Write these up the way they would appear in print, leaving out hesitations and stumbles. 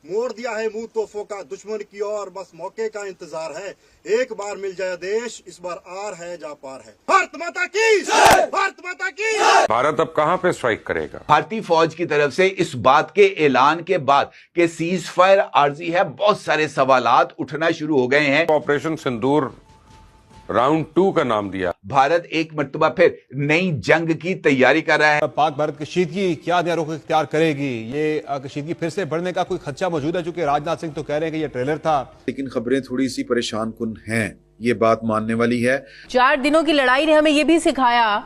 मोड़ दिया है मुंह तोहफों का दुश्मन की ओर, बस मौके का इंतजार है। एक बार मिल जाए देश, इस बार आर है जा पार है। भारत माता की जय! भारत माता की जय! भारत अब कहां पे स्ट्राइक करेगा? भारतीय फौज की तरफ से इस बात के ऐलान के बाद कि सीज फायर आर्जी है, बहुत सारे सवालात उठना शुरू हो गए हैं। ऑपरेशन सिंदूर राउंड 2 का नाम दिया। भारत एक मर्तबा फिर नई जंग की तैयारी कर रहा है। पाक भारत कशीदगी क्या नया रुख इख्तियार करेगी? ये कशीदगी फिर से बढ़ने का कोई खदशा मौजूद है? चूंकि राजनाथ सिंह तो कह रहे हैं कि ये ट्रेलर था, लेकिन खबरें थोड़ी सी परेशान कुन हैं, ये बात मानने वाली है। 4 दिनों की लड़ाई ने हमें ये भी सिखाया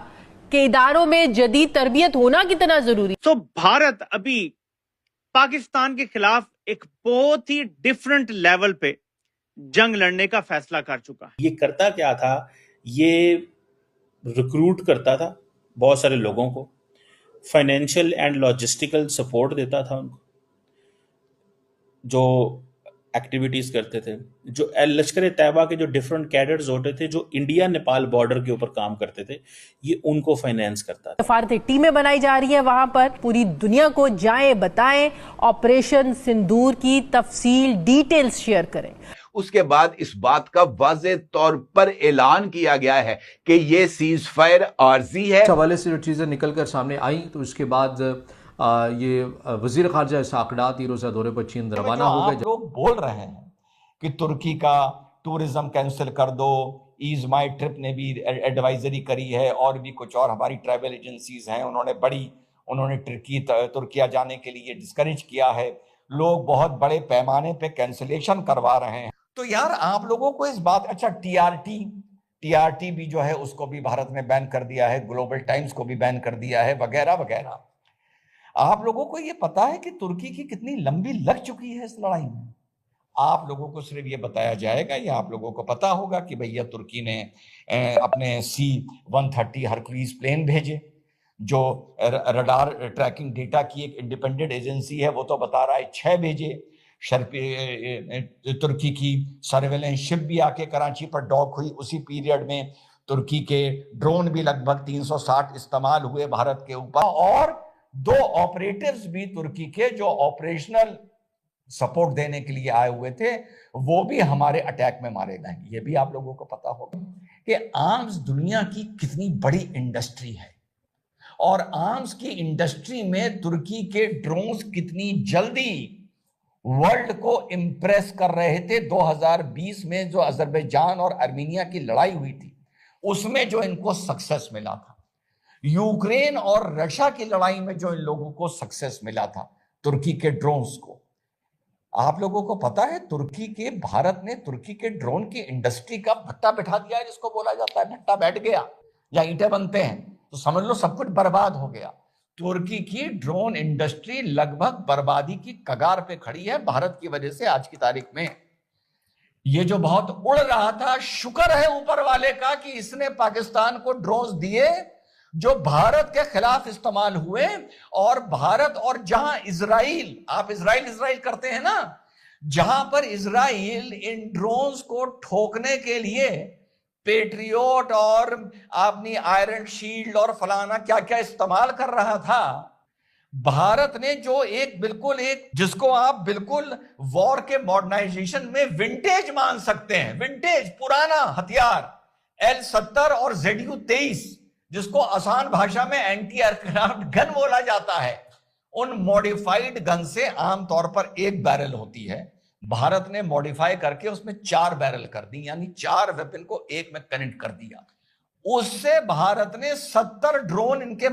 कि इदारों में जदीद तरबियत होना कितना जरूरी। तो भारत अभी पाकिस्तान के खिलाफ एक बहुत ही डिफरेंट लेवल पे जंग लड़ने का फैसला कर चुका है। ये करता क्या था? ये रिक्रूट करता था बहुत सारे लोगों को, फाइनेंशियल एंड लॉजिस्टिकल सपोर्ट देता था उनको, जो एक्टिविटीज करते थे, जो लश्कर तैयबा के जो डिफरेंट कैडर्स होते थे जो इंडिया नेपाल बॉर्डर के ऊपर काम करते थे, ये उनको फाइनेंस करता था। सफारती टीमें बनाई जा रही है वहां पर, पूरी दुनिया को जाएं बताएं, ऑपरेशन सिंदूर की तफसील डिटेल्स शेयर करें। उसके बाद इस बात का वाज़े तौर पर ऐलान किया गया है कि ये सीज फायर आर्जी है। इस हवाले से जो चीज़ें निकल कर सामने आई तो उसके बाद ये वजीर खारजा इसहाक डार 3 रोज़ा दौरे पर चीन रवाना हो गए। लोग बोल रहे हैं कि तुर्की का टूरिज्म कैंसिल कर दो, ईज माई ट्रिप ने भी एडवाइजरी करी है, और भी कुछ और हमारी ट्रैवल एजेंसीज हैं, उन्होंने तुर्किया जाने के लिए डिस्करेज किया है। लोग बहुत बड़े पैमाने पे कैंसिलेशन करवा रहे हैं। तो यार आप लोगों को इस बात, अच्छा टीआरटी भी जो है उसको भी भारत ने बैन कर दिया है, ग्लोबल टाइम्स को भी बैन कर दिया है, वगैरह वगैरह। आप लोगों को ये पता है कि तुर्की की कितनी लंबी लग चुकी है इस लड़ाई में? आप लोगों को सिर्फ ये बताया जाएगा, या आप लोगों को पता होगा कि भैया तुर्की ने अपने C-130 हरक्यूलिस प्लेन भेजे, जो रडार ट्रैकिंग डेटा की एक इंडिपेंडेंट एजेंसी है, वो तो बता रहा है 6 भेजे। तुर्की की सर्वेलेंस शिप भी आके कराची पर डॉक हुई। उसी पीरियड में तुर्की के ड्रोन भी लगभग 360 इस्तेमाल हुए भारत के ऊपर, और 2 ऑपरेटिव्स भी तुर्की के जो ऑपरेशनल सपोर्ट देने के लिए आए हुए थे, वो भी हमारे अटैक में मारे गए। ये भी आप लोगों को पता होगा कि आर्म्स दुनिया की कितनी बड़ी इंडस्ट्री है, और आर्म्स की इंडस्ट्री में तुर्की के ड्रोन्स कितनी जल्दी वर्ल्ड को इंप्रेस कर रहे थे। 2020 में जो अजरबैजान और आर्मीनिया की लड़ाई हुई थी, उसमें जो इनको सक्सेस मिला था, यूक्रेन और रशिया की लड़ाई में जो इन लोगों को सक्सेस मिला था तुर्की के ड्रोन्स को, आप लोगों को पता है भारत ने तुर्की के ड्रोन की इंडस्ट्री का भट्टा बैठा दिया है, जिसको बोला जाता है भट्टा बैठ गया, या ईंटें बनते हैं तो समझ लो सब कुछ बर्बाद हो गया। तुर्की की ड्रोन इंडस्ट्री लगभग बर्बादी की कगार पे खड़ी है भारत की वजह से। आज की तारीख में ये जो बहुत उड़ रहा था, शुक्र है ऊपर वाले का कि इसने पाकिस्तान को ड्रोन्स दिए जो भारत के खिलाफ इस्तेमाल हुए। और भारत, और जहां इजराइल, आप इजराइल करते हैं ना, जहां पर इजराइल इन ड्रोन्स को ठोकने के लिए पेट्रियोट और अपनी आयरन शील्ड और फलाना क्या क्या इस्तेमाल कर रहा था, भारत ने जो जिसको आप बिल्कुल वॉर के मॉडर्नाइजेशन में विंटेज मान सकते हैं, विंटेज पुराना हथियार L-70 और ZU-23, जिसको आसान भाषा में एंटी एयरक्राफ्ट गन बोला जाता है, उन मॉडिफाइड गन से आमतौर पर 1 बैरल होती है। भारत ने मॉडिफाई करके उसमें 4 बैरल कर दी, यानी 4 वेपन को एक में कनेक्ट कर दिया। उससे भारत ने 70 ड्रोन इनके